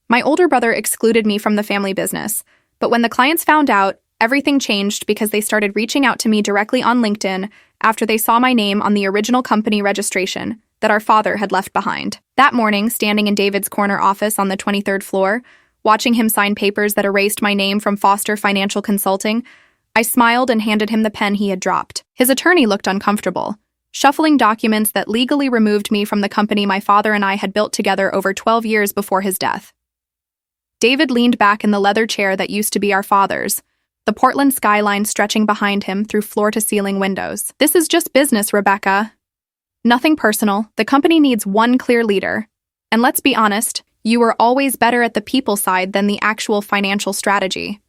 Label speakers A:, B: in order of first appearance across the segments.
A: My older brother excluded me from the family business, but when the clients found out, everything changed because they started reaching out to me directly on LinkedIn after they saw my name on the original company registration that our father had left behind. That morning, standing in David's corner office on the 23rd floor, watching him sign papers that erased my name from Foster Financial Consulting, I smiled and handed him the pen he had dropped. His attorney looked uncomfortable, shuffling documents that legally removed me from the company my father and I had built together over 12 years before his death. David leaned back in the leather chair that used to be our father's, the Portland skyline stretching behind him through floor-to-ceiling windows. "This is just business, Rebecca. Nothing personal. The company needs one clear leader. And let's be honest, you were always better at the people side than the actual financial strategy."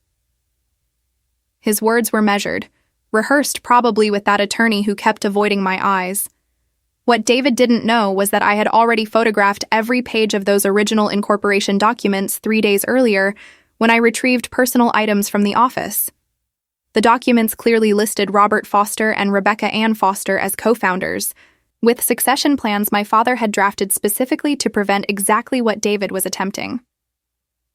A: His words were measured, rehearsed probably with that attorney who kept avoiding my eyes. What David didn't know was that I had already photographed every page of those original incorporation documents 3 days earlier when I retrieved personal items from the office. The documents clearly listed Robert Foster and Rebecca Ann Foster as co-founders, with succession plans my father had drafted specifically to prevent exactly what David was attempting.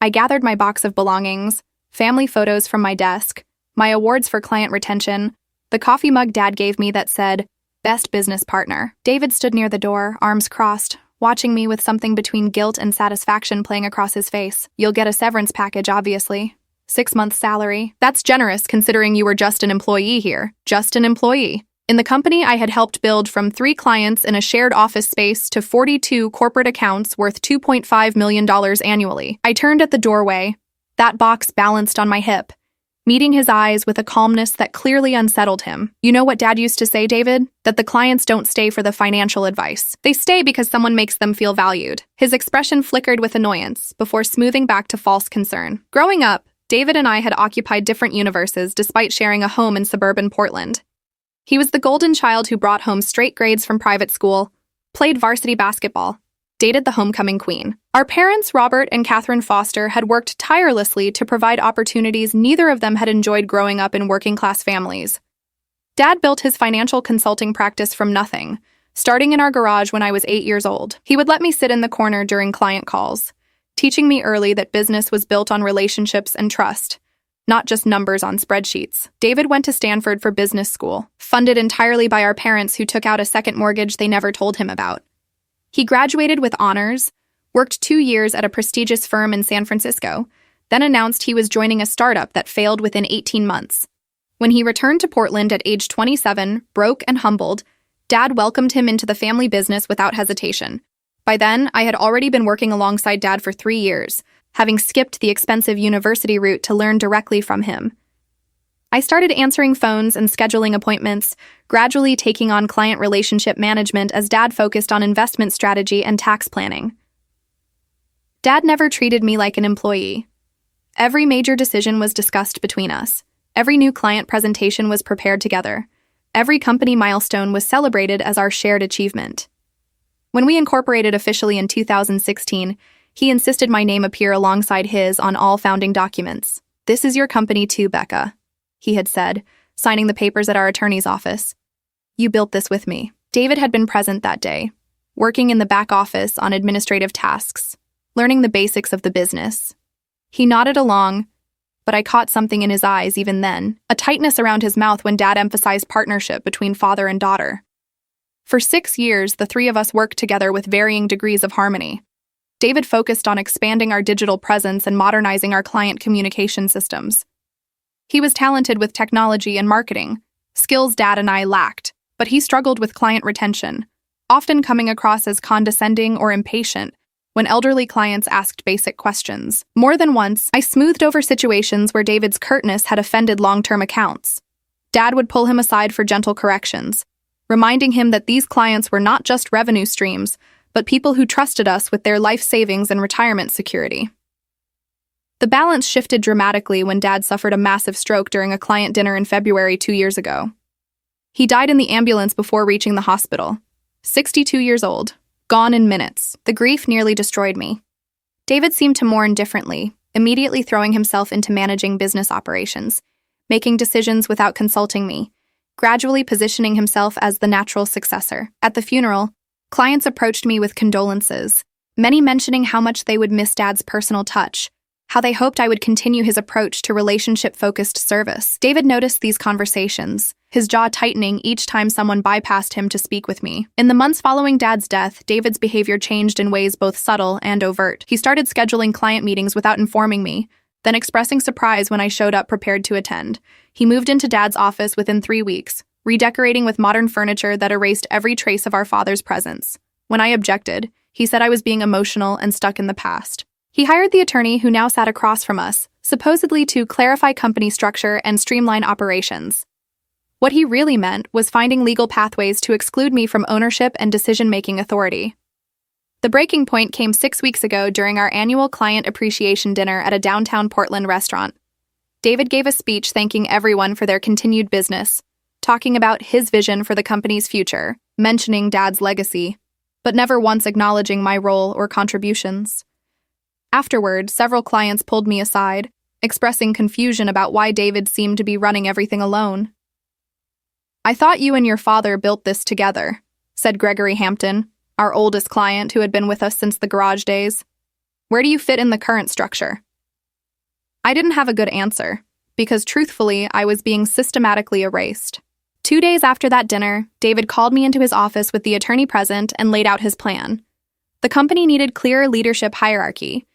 A: I gathered my box of belongings, family photos from my desk, my awards for client retention, the coffee mug Dad gave me that said, "Best Business Partner." David stood near the door, arms crossed, watching me with something between guilt and satisfaction playing across his face. "You'll get a severance package, obviously. 6 months' salary. That's generous considering you were just an employee here. Just an employee." In the company, I had helped build from 3 clients in a shared office space to 42 corporate accounts worth $2.5 million annually. I turned at the doorway, that box balanced on my hip, meeting his eyes with a calmness that clearly unsettled him. "You know what Dad used to say, David? That the clients don't stay for the financial advice. They stay because someone makes them feel valued." His expression flickered with annoyance before smoothing back to false concern. Growing up, David and I had occupied different universes despite sharing a home in suburban Portland. He was the golden child who brought home straight grades from private school, played varsity basketball, dated the homecoming queen. Our parents, Robert and Catherine Foster, had worked tirelessly to provide opportunities neither of them had enjoyed growing up in working-class families. Dad built his financial consulting practice from nothing, starting in our garage when I was 8 years old. He would let me sit in the corner during client calls, teaching me early that business was built on relationships and trust, not just numbers on spreadsheets. David went to Stanford for business school, funded entirely by our parents who took out a second mortgage they never told him about. He graduated with honors, worked 2 years at a prestigious firm in San Francisco, then announced he was joining a startup that failed within 18 months. When he returned to Portland at age 27, broke and humbled, Dad welcomed him into the family business without hesitation. By then, I had already been working alongside Dad for 3 years, having skipped the expensive university route to learn directly from him. I started answering phones and scheduling appointments, gradually taking on client relationship management as Dad focused on investment strategy and tax planning. Dad never treated me like an employee. Every major decision was discussed between us. Every new client presentation was prepared together. Every company milestone was celebrated as our shared achievement. When we incorporated officially in 2016, he insisted my name appear alongside his on all founding documents. "This is your company too, Becca," he had said, signing the papers at our attorney's office. "You built this with me." David had been present that day, working in the back office on administrative tasks, learning the basics of the business. He nodded along, but I caught something in his eyes even then, a tightness around his mouth when Dad emphasized partnership between father and daughter. For 6 years, the 3 of us worked together with varying degrees of harmony. David focused on expanding our digital presence and modernizing our client communication systems. He was talented with technology and marketing, skills Dad and I lacked, but he struggled with client retention, often coming across as condescending or impatient when elderly clients asked basic questions. More than once, I smoothed over situations where David's curtness had offended long-term accounts. Dad would pull him aside for gentle corrections, reminding him that these clients were not just revenue streams, but people who trusted us with their life savings and retirement security. The balance shifted dramatically when Dad suffered a massive stroke during a client dinner in February 2 years ago. He died in the ambulance before reaching the hospital. 62 years old, gone in minutes. The grief nearly destroyed me. David seemed to mourn differently, immediately throwing himself into managing business operations, making decisions without consulting me, gradually positioning himself as the natural successor. At the funeral, clients approached me with condolences, many mentioning how much they would miss Dad's personal touch, how they hoped I would continue his approach to relationship-focused service. David noticed these conversations, his jaw tightening each time someone bypassed him to speak with me. In the months following Dad's death, David's behavior changed in ways both subtle and overt. He started scheduling client meetings without informing me, then expressing surprise when I showed up prepared to attend. He moved into Dad's office within 3 weeks, redecorating with modern furniture that erased every trace of our father's presence. When I objected, he said I was being emotional and stuck in the past. He hired the attorney who now sat across from us, supposedly to clarify company structure and streamline operations. What he really meant was finding legal pathways to exclude me from ownership and decision-making authority. The breaking point came 6 weeks ago during our annual client appreciation dinner at a downtown Portland restaurant. David gave a speech thanking everyone for their continued business, talking about his vision for the company's future, mentioning Dad's legacy, but never once acknowledging my role or contributions. Afterward, several clients pulled me aside, expressing confusion about why David seemed to be running everything alone. "I thought you and your father built this together," said Gregory Hampton, our oldest client who had been with us since the garage days. "Where do you fit in the current structure?" I didn't have a good answer, because truthfully, I was being systematically erased. 2 days after that dinner, David called me into his office with the attorney present and laid out his plan. The company needed clearer leadership hierarchy.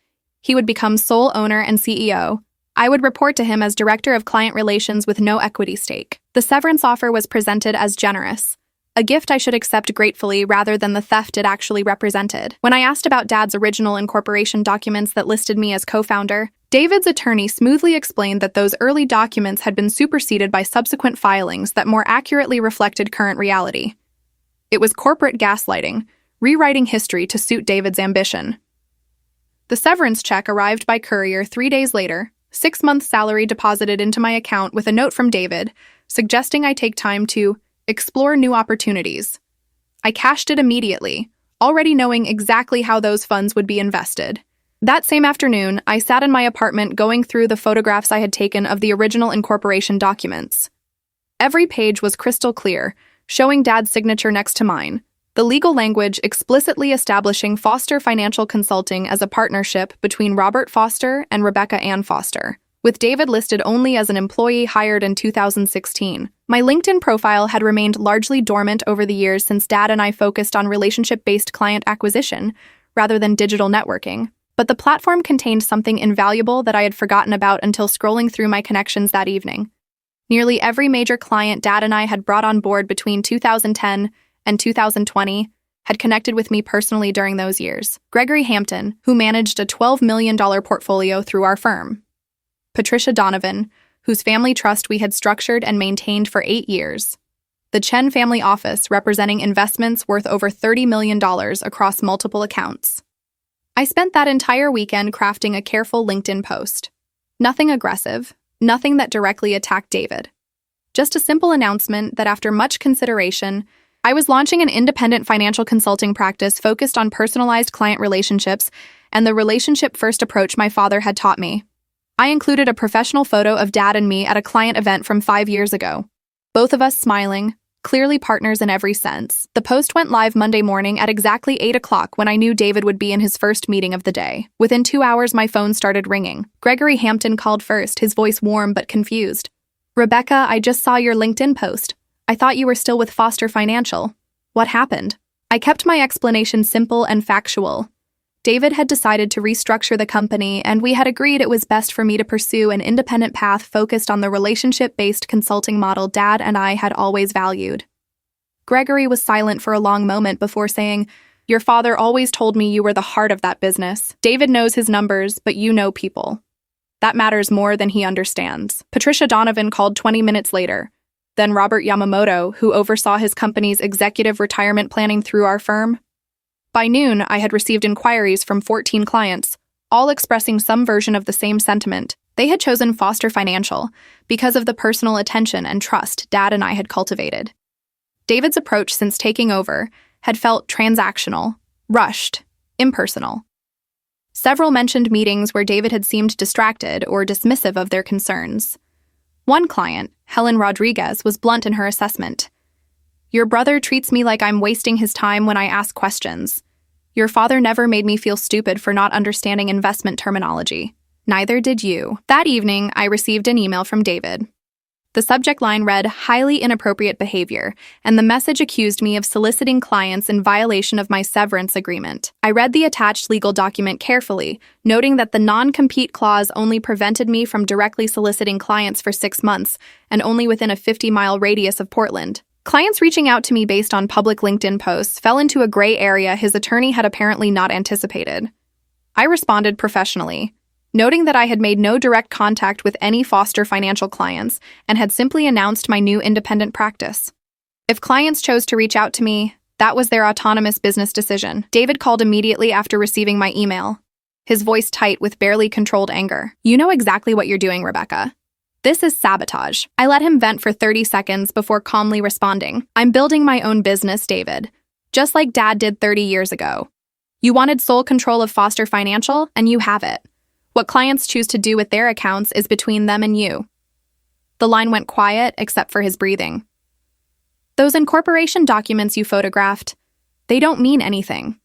A: He would become sole owner and CEO. I would report to him as Director of Client Relations with no equity stake. The severance offer was presented as generous, a gift I should accept gratefully rather than the theft it actually represented. When I asked about Dad's original incorporation documents that listed me as co-founder, David's attorney smoothly explained that those early documents had been superseded by subsequent filings that more accurately reflected current reality. It was corporate gaslighting, rewriting history to suit David's ambition. The severance check arrived by courier 3 days later, 6 months' salary deposited into my account with a note from David, suggesting I take time to explore new opportunities. I cashed it immediately, already knowing exactly how those funds would be invested. That same afternoon, I sat in my apartment going through the photographs I had taken of the original incorporation documents. Every page was crystal clear, showing Dad's signature next to mine, the legal language explicitly establishing Foster Financial Consulting as a partnership between Robert Foster and Rebecca Ann Foster, with David listed only as an employee hired in 2016. My LinkedIn profile had remained largely dormant over the years since Dad and I focused on relationship-based client acquisition rather than digital networking. But the platform contained something invaluable that I had forgotten about until scrolling through my connections that evening. Nearly every major client Dad and I had brought on board between 2010 and 2020 had connected with me personally during those years. Gregory Hampton, who managed a $12 million portfolio through our firm. Patricia Donovan, whose family trust we had structured and maintained for 8 years. The Chen family office representing investments worth over $30 million across multiple accounts. I spent that entire weekend crafting a careful LinkedIn post. Nothing aggressive, nothing that directly attacked David. Just a simple announcement that after much consideration, I was launching an independent financial consulting practice focused on personalized client relationships and the relationship-first approach my father had taught me. I included a professional photo of Dad and me at a client event from 5 years ago. Both of us smiling, clearly partners in every sense. The post went live Monday morning at exactly 8 o'clock when I knew David would be in his first meeting of the day. Within 2 hours, my phone started ringing. Gregory Hampton called first, his voice warm but confused. "Rebecca, I just saw your LinkedIn post. I thought you were still with Foster Financial. What happened?" I kept my explanation simple and factual. David had decided to restructure the company, and we had agreed it was best for me to pursue an independent path focused on the relationship-based consulting model Dad and I had always valued. Gregory was silent for a long moment before saying, "Your father always told me you were the heart of that business. David knows his numbers, but you know people. That matters more than he understands." Patricia Donovan called 20 minutes later. Then Robert Yamamoto, who oversaw his company's executive retirement planning through our firm. By noon, I had received inquiries from 14 clients, all expressing some version of the same sentiment. They had chosen Foster Financial because of the personal attention and trust Dad and I had cultivated. David's approach since taking over had felt transactional, rushed, impersonal. Several mentioned meetings where David had seemed distracted or dismissive of their concerns. One client, Helen Rodriguez, was blunt in her assessment. "Your brother treats me like I'm wasting his time when I ask questions. Your father never made me feel stupid for not understanding investment terminology. Neither did you. That evening, I received an email from David. The subject line read, "Highly inappropriate behavior," and the message accused me of soliciting clients in violation of my severance agreement. I read the attached legal document carefully, noting that the non-compete clause only prevented me from directly soliciting clients for 6 months, and only within a 50-mile radius of Portland. Clients reaching out to me based on public LinkedIn posts fell into a gray area his attorney had apparently not anticipated. I responded professionally, noting that I had made no direct contact with any Foster Financial clients and had simply announced my new independent practice. If clients chose to reach out to me, that was their autonomous business decision. David called immediately after receiving my email, his voice tight with barely controlled anger. "You know exactly what you're doing, Rebecca. This is sabotage." I let him vent for 30 seconds before calmly responding. "I'm building my own business, David, just like Dad did 30 years ago. You wanted sole control of Foster Financial, and you have it. What clients choose to do with their accounts is between them and you." The line went quiet except for his breathing. "Those incorporation documents you photographed, they don't mean anything.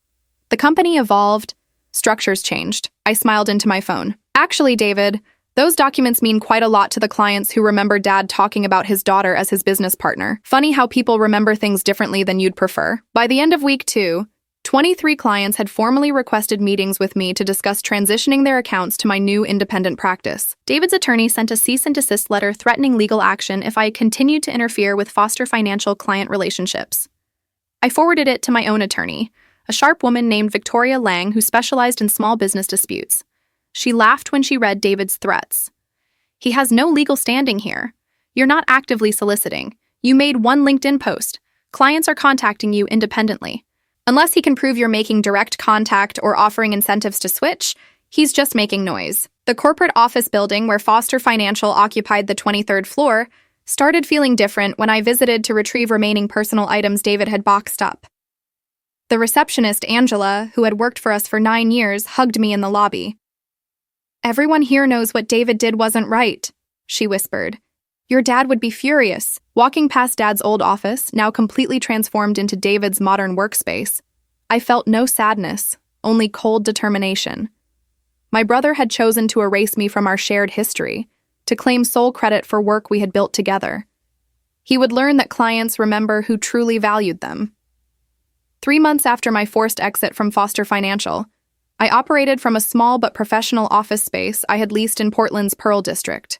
A: The company evolved, structures changed." I smiled into my phone. "Actually, David, those documents mean quite a lot to the clients who remember Dad talking about his daughter as his business partner. Funny how people remember things differently than you'd prefer." By the end of week 2, 23 clients had formally requested meetings with me to discuss transitioning their accounts to my new independent practice. David's attorney sent a cease and desist letter threatening legal action if I continued to interfere with Foster Financial client relationships. I forwarded it to my own attorney, a sharp woman named Victoria Lang who specialized in small business disputes. She laughed when she read David's threats. "He has no legal standing here. You're not actively soliciting. You made one LinkedIn post. Clients are contacting you independently. Unless he can prove you're making direct contact or offering incentives to switch, he's just making noise." The corporate office building where Foster Financial occupied the 23rd floor started feeling different when I visited to retrieve remaining personal items David had boxed up. The receptionist, Angela, who had worked for us for 9 years, hugged me in the lobby. "Everyone here knows what David did wasn't right," she whispered. "Your dad would be furious." Walking past Dad's old office, now completely transformed into David's modern workspace, I felt no sadness, only cold determination. My brother had chosen to erase me from our shared history, to claim sole credit for work we had built together. He would learn that clients remember who truly valued them. 3 months after my forced exit from Foster Financial, I operated from a small but professional office space I had leased in Portland's Pearl District.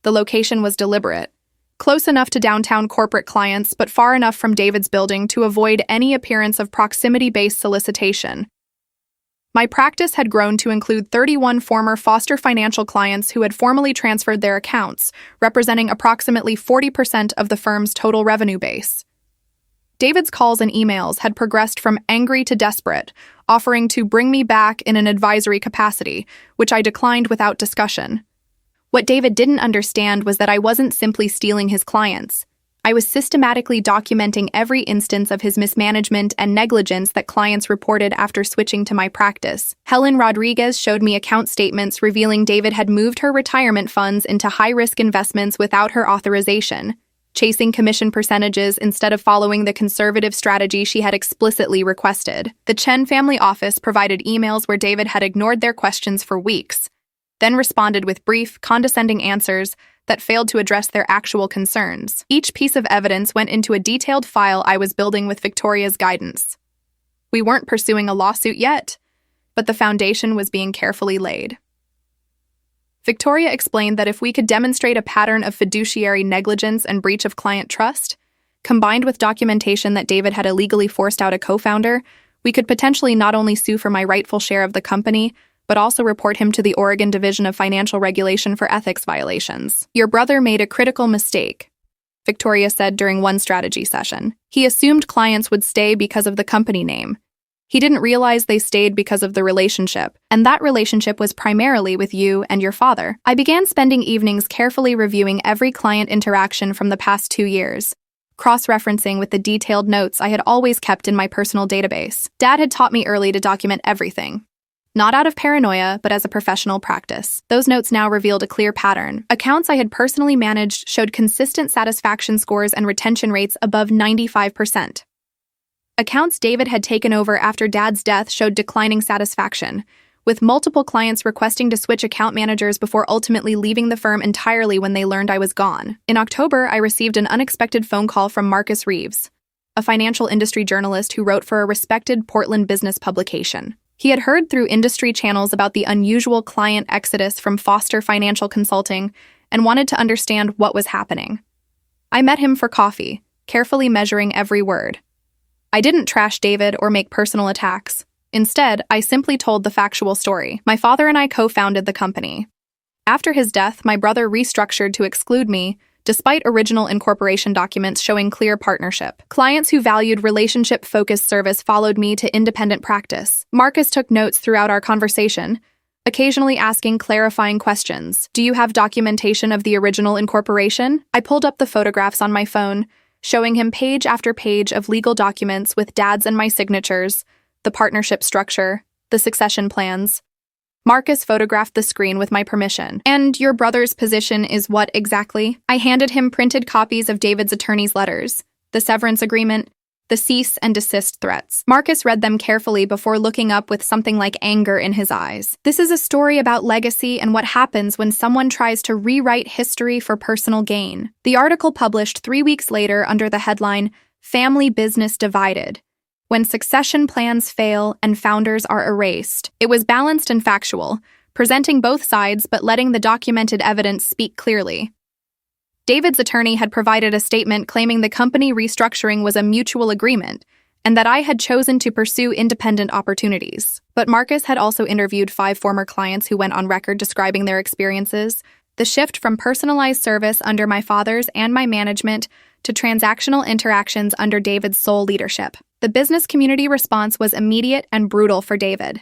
A: The location was deliberate, close enough to downtown corporate clients but far enough from David's building to avoid any appearance of proximity-based solicitation. My practice had grown to include 31 former Foster Financial clients who had formally transferred their accounts, representing approximately 40% of the firm's total revenue base. David's calls and emails had progressed from angry to desperate, offering to bring me back in an advisory capacity, which I declined without discussion. What David didn't understand was that I wasn't simply stealing his clients. I was systematically documenting every instance of his mismanagement and negligence that clients reported after switching to my practice. Helen Rodriguez showed me account statements revealing David had moved her retirement funds into high-risk investments without her authorization, chasing commission percentages instead of following the conservative strategy she had explicitly requested. The Chen family office provided emails where David had ignored their questions for weeks, then responded with brief, condescending answers that failed to address their actual concerns. Each piece of evidence went into a detailed file I was building with Victoria's guidance. We weren't pursuing a lawsuit yet, but the foundation was being carefully laid. Victoria explained that if we could demonstrate a pattern of fiduciary negligence and breach of client trust, combined with documentation that David had illegally forced out a co-founder, we could potentially not only sue for my rightful share of the company, but also report him to the Oregon Division of Financial Regulation for ethics violations. "Your brother made a critical mistake," Victoria said during one strategy session. "He assumed clients would stay because of the company name. He didn't realize they stayed because of the relationship, and that relationship was primarily with you and your father." I began spending evenings carefully reviewing every client interaction from the past 2 years, cross-referencing with the detailed notes I had always kept in my personal database. Dad had taught me early to document everything. Not out of paranoia, but as a professional practice. Those notes now revealed a clear pattern. Accounts I had personally managed showed consistent satisfaction scores and retention rates above 95%. Accounts David had taken over after Dad's death showed declining satisfaction, with multiple clients requesting to switch account managers before ultimately leaving the firm entirely when they learned I was gone. In October, I received an unexpected phone call from Marcus Reeves, a financial industry journalist who wrote for a respected Portland business publication. He had heard through industry channels about the unusual client exodus from Foster Financial Consulting and wanted to understand what was happening. I met him for coffee, carefully measuring every word. I didn't trash David or make personal attacks. Instead, I simply told the factual story. My father and I co-founded the company. After his death, my brother restructured to exclude me, despite original incorporation documents showing clear partnership. Clients who valued relationship-focused service followed me to independent practice. Marcus took notes throughout our conversation, occasionally asking clarifying questions. Do you have documentation of the original incorporation? I pulled up the photographs on my phone, showing him page after page of legal documents with Dad's and my signatures, the partnership structure, the succession plans. Marcus photographed the screen with my permission. And your brother's position is what exactly? I handed him printed copies of David's attorney's letters, the severance agreement, the cease and desist threats. Marcus read them carefully before looking up with something like anger in his eyes. This is a story about legacy and what happens when someone tries to rewrite history for personal gain. The article published 3 weeks later under the headline, Family Business Divided, When Succession Plans Fail and Founders Are Erased. It was balanced and factual, presenting both sides but letting the documented evidence speak clearly. David's attorney had provided a statement claiming the company restructuring was a mutual agreement and that I had chosen to pursue independent opportunities. But Marcus had also interviewed 5 former clients who went on record describing their experiences, the shift from personalized service under my father's and my management to transactional interactions under David's sole leadership. The business community response was immediate and brutal for David.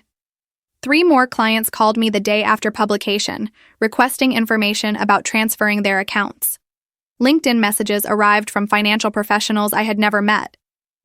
A: 3 more clients called me the day after publication, requesting information about transferring their accounts. LinkedIn messages arrived from financial professionals I had never met,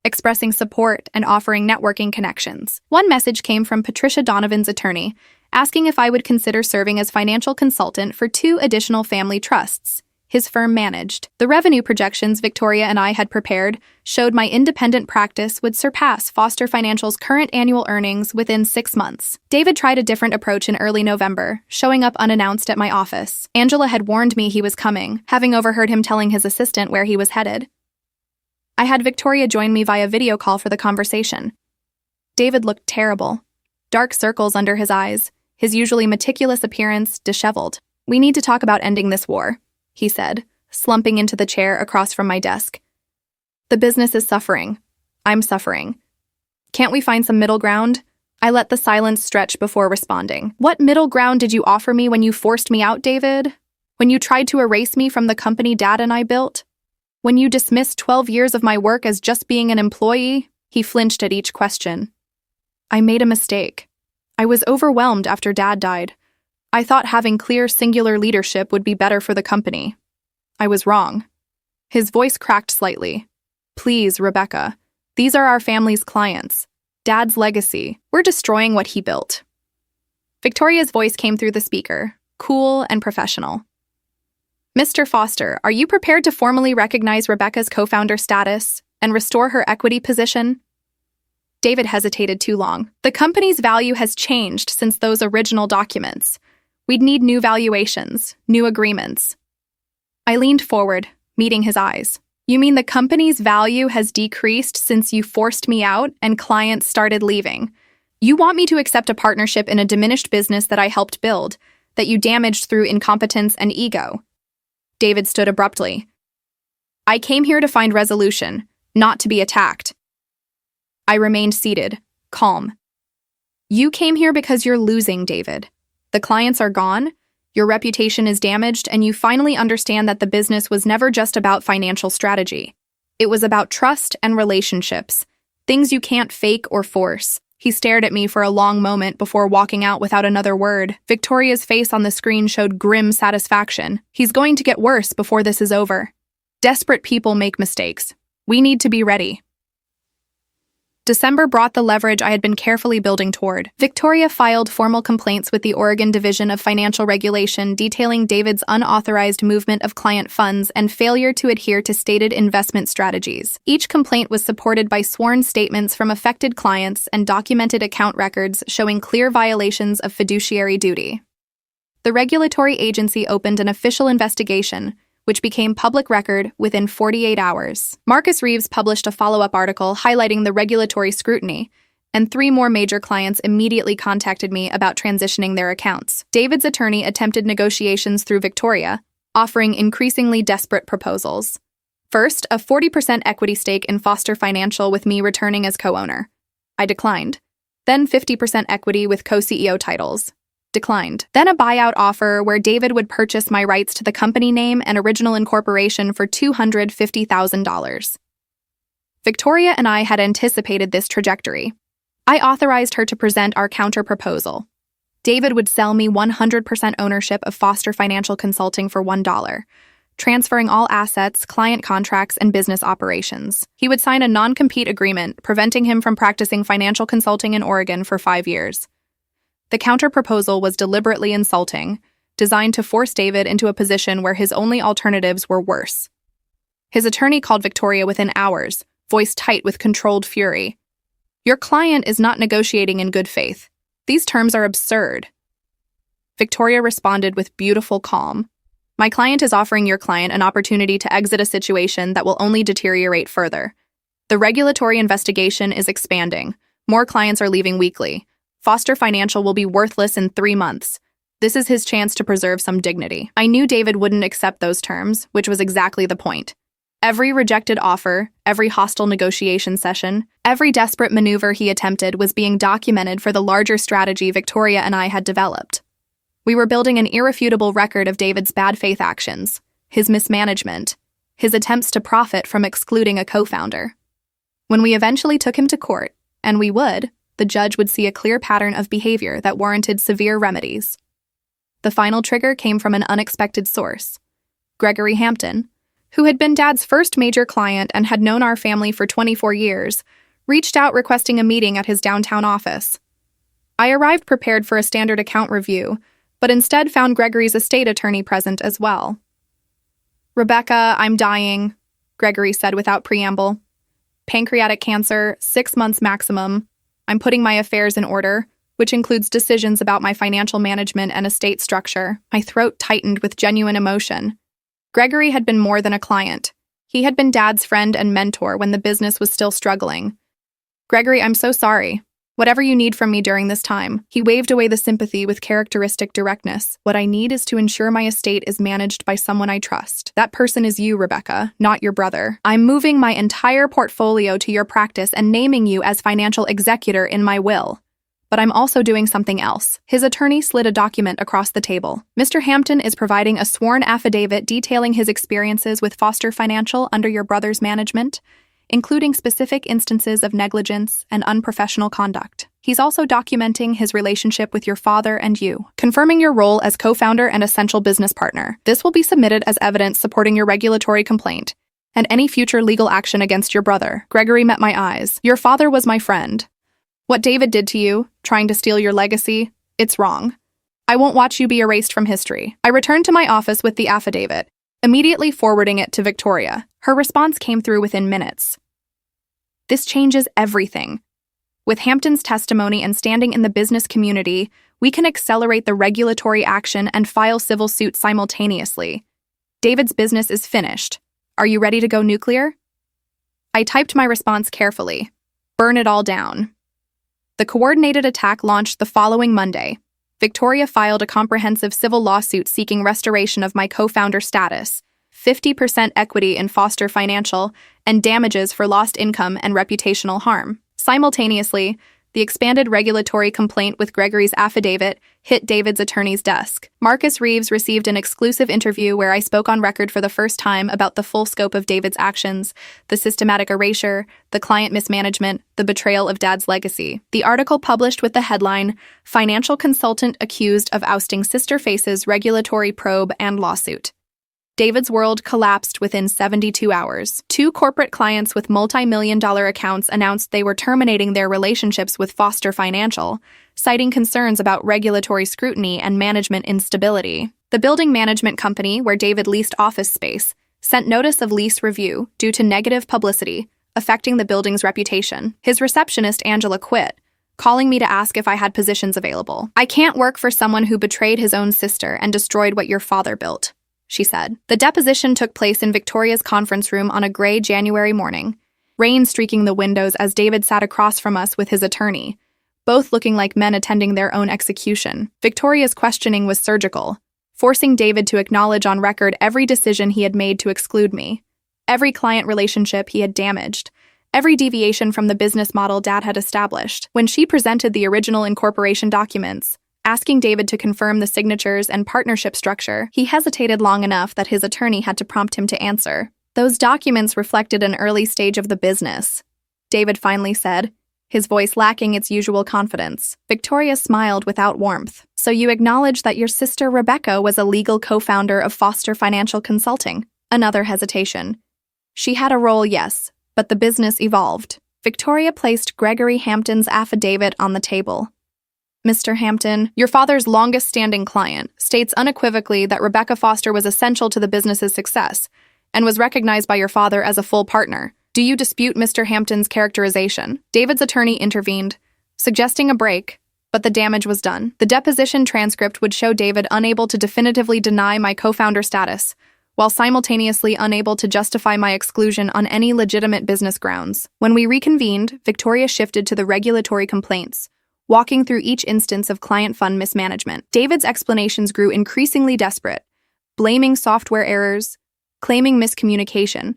A: expressing support and offering networking connections. One message came from Patricia Donovan's attorney, asking if I would consider serving as financial consultant for 2 additional family trusts his firm managed. The revenue projections Victoria and I had prepared showed my independent practice would surpass Foster Financial's current annual earnings within 6 months. David tried a different approach in early November, showing up unannounced at my office. Angela had warned me he was coming, having overheard him telling his assistant where he was headed. I had Victoria join me via video call for the conversation. David looked terrible. Dark circles under his eyes, his usually meticulous appearance disheveled. We need to talk about ending this war, he said, slumping into the chair across from my desk. The business is suffering. I'm suffering. Can't we find some middle ground? I let the silence stretch before responding. What middle ground did you offer me when you forced me out, David? When you tried to erase me from the company Dad and I built? When you dismissed 12 years of my work as just being an employee? He flinched at each question. I made a mistake. I was overwhelmed after Dad died. I thought having clear, singular leadership would be better for the company. I was wrong. His voice cracked slightly. Please, Rebecca. These are our family's clients. Dad's legacy. We're destroying what he built. Victoria's voice came through the speaker, cool and professional. Mr. Foster, are you prepared to formally recognize Rebecca's co-founder status and restore her equity position? David hesitated too long. The company's value has changed since those original documents. We'd need new valuations, new agreements. I leaned forward, meeting his eyes. You mean the company's value has decreased since you forced me out and clients started leaving? You want me to accept a partnership in a diminished business that I helped build, that you damaged through incompetence and ego? David stood abruptly. I came here to find resolution, not to be attacked. I remained seated, calm. You came here because you're losing, David. The clients are gone, your reputation is damaged, and you finally understand that the business was never just about financial strategy. It was about trust and relationships, things you can't fake or force. He stared at me for a long moment before walking out without another word. Victoria's face on the screen showed grim satisfaction. He's going to get worse before this is over. Desperate people make mistakes. We need to be ready. December brought the leverage I had been carefully building toward. Victoria filed formal complaints with the Oregon Division of Financial Regulation detailing David's unauthorized movement of client funds and failure to adhere to stated investment strategies. Each complaint was supported by sworn statements from affected clients and documented account records showing clear violations of fiduciary duty. The regulatory agency opened an official investigation, which became public record within 48 hours. Marcus Reeves published a follow-up article highlighting the regulatory scrutiny, and 3 more major clients immediately contacted me about transitioning their accounts. David's attorney attempted negotiations through Victoria, offering increasingly desperate proposals. First, a 40% equity stake in Foster Financial with me returning as co-owner. I declined. Then 50% equity with co-CEO titles. Declined. Then a buyout offer where David would purchase my rights to the company name and original incorporation for $250,000. Victoria and I had anticipated this trajectory. I authorized her to present our counter-proposal. David would sell me 100% ownership of Foster Financial Consulting for $1, transferring all assets, client contracts, and business operations. He would sign a non-compete agreement, preventing him from practicing financial consulting in Oregon for 5 years. The counter-proposal was deliberately insulting, designed to force David into a position where his only alternatives were worse. His attorney called Victoria within hours, voice tight with controlled fury. "Your client is not negotiating in good faith. These terms are absurd." Victoria responded with beautiful calm. "My client is offering your client an opportunity to exit a situation that will only deteriorate further. The regulatory investigation is expanding. More clients are leaving weekly. Foster Financial will be worthless in 3 months. This is his chance to preserve some dignity." I knew David wouldn't accept those terms, which was exactly the point. Every rejected offer, every hostile negotiation session, every desperate maneuver he attempted was being documented for the larger strategy Victoria and I had developed. We were building an irrefutable record of David's bad faith actions, his mismanagement, his attempts to profit from excluding a co-founder. When we eventually took him to court, and we would, the judge would see a clear pattern of behavior that warranted severe remedies. The final trigger came from an unexpected source. Gregory Hampton, who had been Dad's first major client and had known our family for 24 years, reached out requesting a meeting at his downtown office. I arrived prepared for a standard account review, but instead found Gregory's estate attorney present as well. "Rebecca, I'm dying," Gregory said without preamble. "Pancreatic cancer, 6 months maximum. I'm putting my affairs in order, which includes decisions about my financial management and estate structure." My throat tightened with genuine emotion. Gregory had been more than a client. He had been Dad's friend and mentor when the business was still struggling. "Gregory, I'm so sorry. Whatever you need from me during this time." He waved away the sympathy with characteristic directness. "What I need is to ensure my estate is managed by someone I trust. That person is you, Rebecca, not your brother. I'm moving my entire portfolio to your practice and naming you as financial executor in my will. But I'm also doing something else." His attorney slid a document across the table. "Mr. Hampton is providing a sworn affidavit detailing his experiences with Foster Financial under your brother's management, including specific instances of negligence and unprofessional conduct. He's also documenting his relationship with your father and you, confirming your role as co-founder and essential business partner. This will be submitted as evidence supporting your regulatory complaint and any future legal action against your brother." Gregory met my eyes. "Your father was my friend. What David did to you, trying to steal your legacy, it's wrong. I won't watch you be erased from history." I returned to my office with the affidavit, immediately forwarding it to Victoria. Her response came through within minutes. "This changes everything. With Hampton's testimony and standing in the business community, we can accelerate the regulatory action and file civil suit simultaneously. David's business is finished. Are you ready to go nuclear?" I typed my response carefully. "Burn it all down." The coordinated attack launched the following Monday. Victoria filed a comprehensive civil lawsuit seeking restoration of my co-founder status, 50% equity in Foster Financial, and damages for lost income and reputational harm. Simultaneously, the expanded regulatory complaint with Gregory's affidavit hit David's attorney's desk. Marcus Reeves received an exclusive interview where I spoke on record for the first time about the full scope of David's actions, the systematic erasure, the client mismanagement, the betrayal of Dad's legacy. The article published with the headline, "Financial Consultant Accused of Ousting Sister Faces Regulatory Probe and Lawsuit." David's world collapsed within 72 hours. Two corporate clients with multi-million-dollar accounts announced they were terminating their relationships with Foster Financial, citing concerns about regulatory scrutiny and management instability. The building management company, where David leased office space, sent notice of lease review due to negative publicity, affecting the building's reputation. His receptionist, Angela, quit, calling me to ask if I had positions available. "I can't work for someone who betrayed his own sister and destroyed what your father built," she said. The deposition took place in Victoria's conference room on a gray January morning, rain streaking the windows as David sat across from us with his attorney, both looking like men attending their own execution. Victoria's questioning was surgical, forcing David to acknowledge on record every decision he had made to exclude me, every client relationship he had damaged, every deviation from the business model Dad had established. When she presented the original incorporation documents, asking David to confirm the signatures and partnership structure, he hesitated long enough that his attorney had to prompt him to answer. "Those documents reflected an early stage of the business," David finally said, his voice lacking its usual confidence. Victoria smiled without warmth. "So you acknowledge that your sister Rebecca was a legal co-founder of Foster Financial Consulting?" Another hesitation. "She had a role, yes, but the business evolved." Victoria placed Gregory Hampton's affidavit on the table. "Mr. Hampton, your father's longest-standing client, states unequivocally that Rebecca Foster was essential to the business's success and was recognized by your father as a full partner. Do you dispute Mr. Hampton's characterization?" David's attorney intervened, suggesting a break, but the damage was done. The deposition transcript would show David unable to definitively deny my co-founder status, while simultaneously unable to justify my exclusion on any legitimate business grounds. When we reconvened, Victoria shifted to the regulatory complaints, walking through each instance of client fund mismanagement. David's explanations grew increasingly desperate, blaming software errors, claiming miscommunication,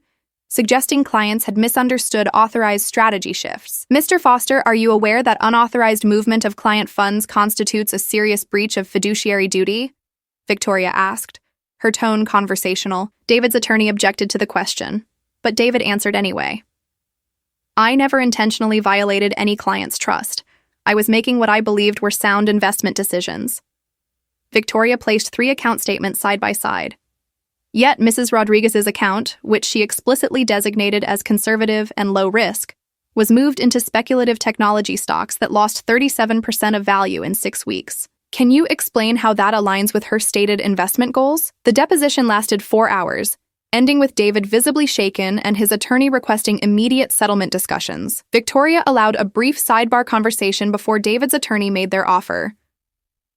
A: suggesting clients had misunderstood authorized strategy shifts. "Mr. Foster, are you aware that unauthorized movement of client funds constitutes a serious breach of fiduciary duty?" Victoria asked, her tone conversational. David's attorney objected to the question, but David answered anyway. "I never intentionally violated any client's trust. I was making what I believed were sound investment decisions." Victoria placed 3 account statements side by side. Yet Mrs. Rodriguez's account, which she explicitly designated as conservative and low risk, was moved into speculative technology stocks that lost 37% of value in 6 weeks. Can you explain how that aligns with her stated investment goals? The deposition lasted 4 hours, ending with David visibly shaken and his attorney requesting immediate settlement discussions. Victoria allowed a brief sidebar conversation before David's attorney made their offer.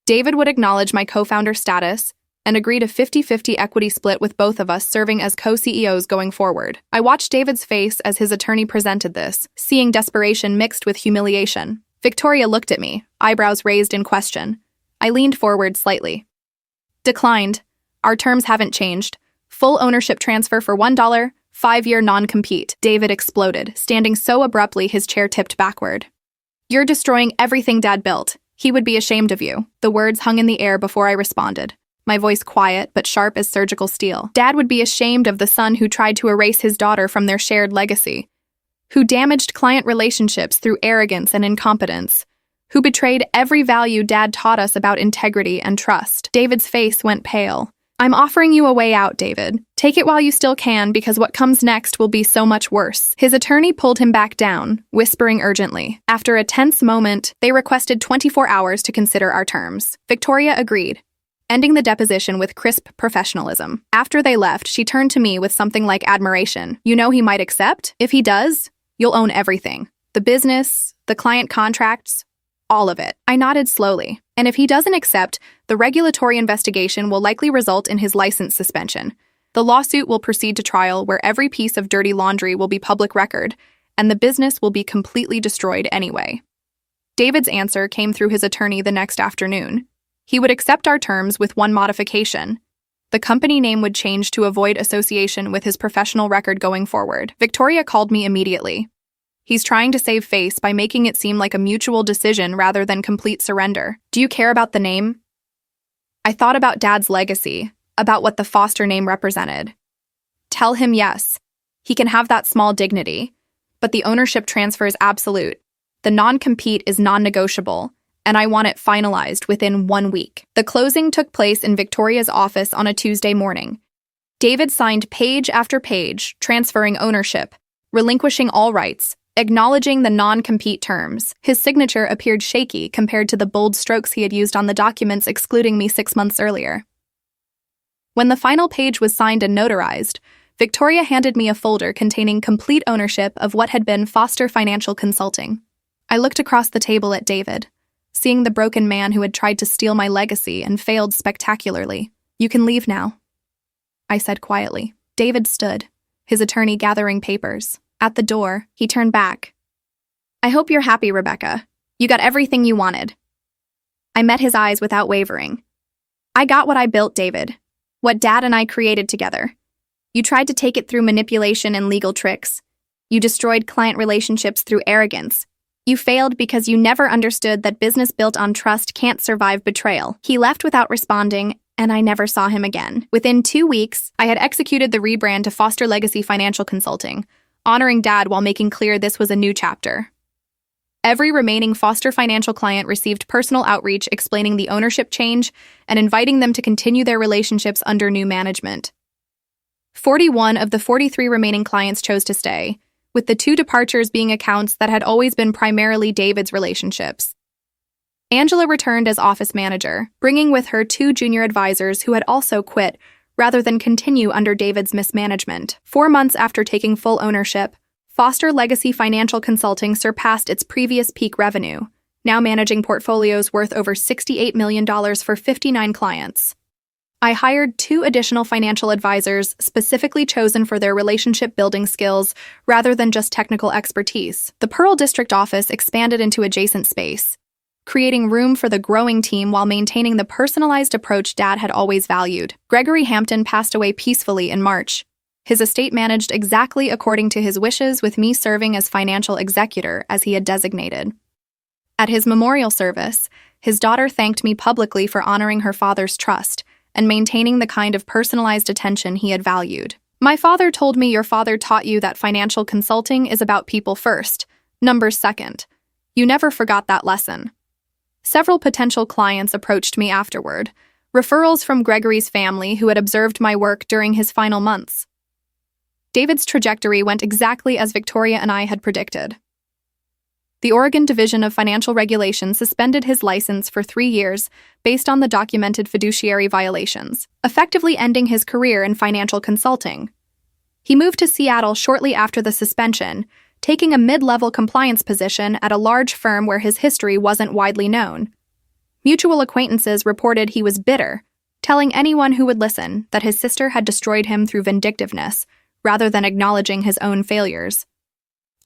A: David would acknowledge my co-founder status and agreed a 50-50 equity split with both of us serving as co-CEOs going forward. I watched David's face as his attorney presented this, seeing desperation mixed with humiliation. Victoria looked at me, eyebrows raised in question. I leaned forward slightly. "Declined. Our terms haven't changed. Full ownership transfer for $1, 5-year non-compete." David exploded, standing so abruptly his chair tipped backward. "You're destroying everything Dad built. He would be ashamed of you." The words hung in the air before I responded, my voice quiet but sharp as surgical steel. "Dad would be ashamed of the son who tried to erase his daughter from their shared legacy, who damaged client relationships through arrogance and incompetence, who betrayed every value Dad taught us about integrity and trust." David's face went pale. "I'm offering you a way out, David. Take it while you still can, because what comes next will be so much worse." His attorney pulled him back down, whispering urgently. After a tense moment, they requested 24 hours to consider our terms. Victoria agreed, ending the deposition with crisp professionalism. After they left, she turned to me with something like admiration. "You know he might accept? If he does, you'll own everything. The business, the client contracts, all of it." I nodded slowly. "And if he doesn't accept, the regulatory investigation will likely result in his license suspension. The lawsuit will proceed to trial where every piece of dirty laundry will be public record, and the business will be completely destroyed anyway." David's answer came through his attorney the next afternoon. He would accept our terms with one modification. The company name would change to avoid association with his professional record going forward. Victoria called me immediately. "He's trying to save face by making it seem like a mutual decision rather than complete surrender. Do you care about the name?" I thought about Dad's legacy, about what the Foster name represented. "Tell him yes. He can have that small dignity, but the ownership transfer is absolute. The non-compete is non-negotiable, and I want it finalized within 1 week." The closing took place in Victoria's office on a Tuesday morning. David signed page after page, transferring ownership, relinquishing all rights, acknowledging the non-compete terms. His signature appeared shaky compared to the bold strokes he had used on the documents excluding me 6 months earlier. When the final page was signed and notarized, Victoria handed me a folder containing complete ownership of what had been Foster Financial Consulting. I looked across the table at David, seeing the broken man who had tried to steal my legacy and failed spectacularly. "You can leave now," I said quietly. David stood, his attorney gathering papers. At the door, he turned back. "I hope you're happy, Rebecca. You got everything you wanted." I met his eyes without wavering. "I got what I built, David. What Dad and I created together. You tried to take it through manipulation and legal tricks. You destroyed client relationships through arrogance. You failed because you never understood that business built on trust can't survive betrayal." He left without responding, and I never saw him again. Within 2 weeks, I had executed the rebrand to Foster Legacy Financial Consulting, honoring Dad while making clear this was a new chapter. Every remaining Foster Financial client received personal outreach explaining the ownership change and inviting them to continue their relationships under new management. 41 of the 43 remaining clients chose to stay, with the 2 departures being accounts that had always been primarily David's relationships. Angela returned as office manager, bringing with her 2 junior advisors who had also quit rather than continue under David's mismanagement. 4 months after taking full ownership, Foster Legacy Financial Consulting surpassed its previous peak revenue, now managing portfolios worth over $68 million for 59 clients. I hired 2 additional financial advisors specifically chosen for their relationship-building skills rather than just technical expertise. The Pearl District office expanded into adjacent space, creating room for the growing team while maintaining the personalized approach Dad had always valued. Gregory Hampton passed away peacefully in March, his estate managed exactly according to his wishes, with me serving as financial executor as he had designated. At his memorial service, his daughter thanked me publicly for honoring her father's trust and maintaining the kind of personalized attention he had valued. "My father told me your father taught you that financial consulting is about people first, numbers second. You never forgot that lesson." Several potential clients approached me afterward, referrals from Gregory's family who had observed my work during his final months. David's trajectory went exactly as Victoria and I had predicted. The Oregon Division of Financial Regulation suspended his license for 3 years based on the documented fiduciary violations, effectively ending his career in financial consulting. He moved to Seattle shortly after the suspension, taking a mid-level compliance position at a large firm where his history wasn't widely known. Mutual acquaintances reported he was bitter, telling anyone who would listen that his sister had destroyed him through vindictiveness, rather than acknowledging his own failures.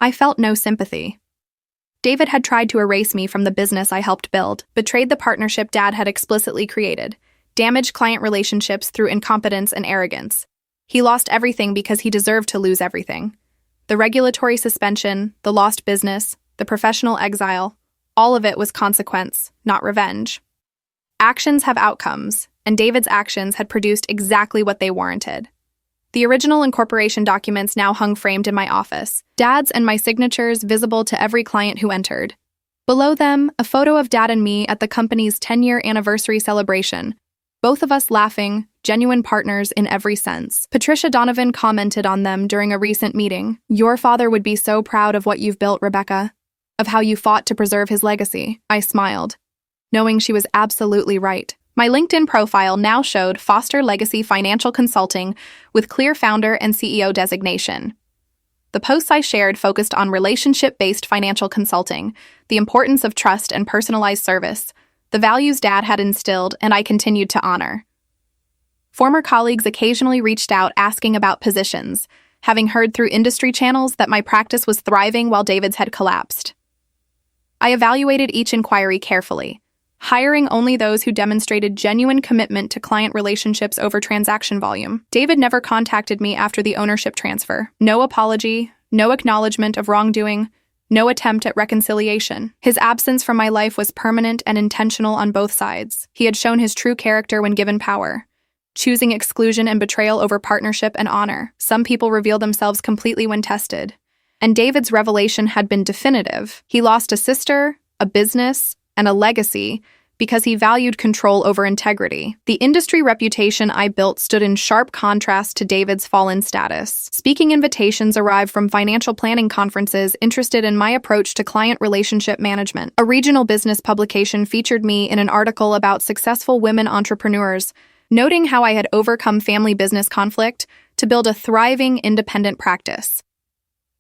A: I felt no sympathy. David had tried to erase me from the business I helped build, betrayed the partnership Dad had explicitly created, damaged client relationships through incompetence and arrogance. He lost everything because he deserved to lose everything. The regulatory suspension, the lost business, the professional exile, all of it was consequence, not revenge. Actions have outcomes, and David's actions had produced exactly what they warranted. The original incorporation documents now hung framed in my office, Dad's and my signatures visible to every client who entered. Below them, a photo of Dad and me at the company's 10-year anniversary celebration, both of us laughing, genuine partners in every sense. Patricia Donovan commented on them during a recent meeting. "Your father would be so proud of what you've built, Rebecca, of how you fought to preserve his legacy." I smiled, knowing she was absolutely right. My LinkedIn profile now showed Foster Legacy Financial Consulting with clear founder and CEO designation. The posts I shared focused on relationship-based financial consulting, the importance of trust and personalized service, the values Dad had instilled and I continued to honor. Former colleagues occasionally reached out asking about positions, having heard through industry channels that my practice was thriving while David's had collapsed. I evaluated each inquiry carefully, hiring only those who demonstrated genuine commitment to client relationships over transaction volume. David never contacted me after the ownership transfer. No apology, no acknowledgement of wrongdoing, no attempt at reconciliation. His absence from my life was permanent and intentional on both sides. He had shown his true character when given power, choosing exclusion and betrayal over partnership and honor. Some people reveal themselves completely when tested, and David's revelation had been definitive. He lost a sister, a business, and a legacy because he valued control over integrity. The industry reputation I built stood in sharp contrast to David's fallen status. Speaking invitations arrived from financial planning conferences interested in my approach to client relationship management. A regional business publication featured me in an article about successful women entrepreneurs, noting how I had overcome family business conflict to build a thriving, independent practice.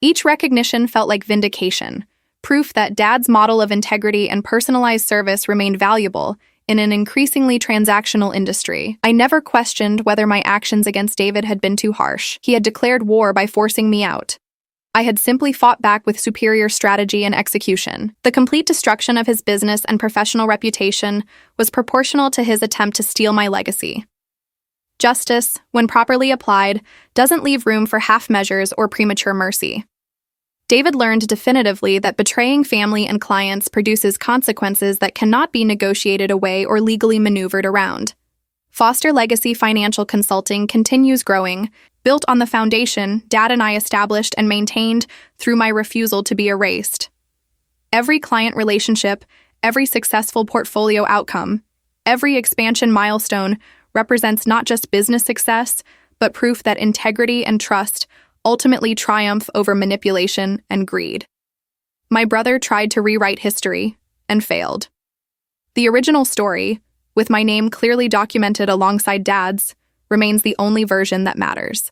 A: Each recognition felt like vindication, proof that Dad's model of integrity and personalized service remained valuable in an increasingly transactional industry. I never questioned whether my actions against David had been too harsh. He had declared war by forcing me out. I had simply fought back with superior strategy and execution. The complete destruction of his business and professional reputation was proportional to his attempt to steal my legacy. Justice, when properly applied, doesn't leave room for half measures or premature mercy. David learned definitively that betraying family and clients produces consequences that cannot be negotiated away or legally maneuvered around. Foster Legacy Financial Consulting continues growing, built on the foundation Dad and I established and maintained through my refusal to be erased. Every client relationship, every successful portfolio outcome, every expansion milestone represents not just business success, but proof that integrity and trust ultimately triumph over manipulation and greed. My brother tried to rewrite history and failed. The original story, with my name clearly documented alongside Dad's, remains the only version that matters.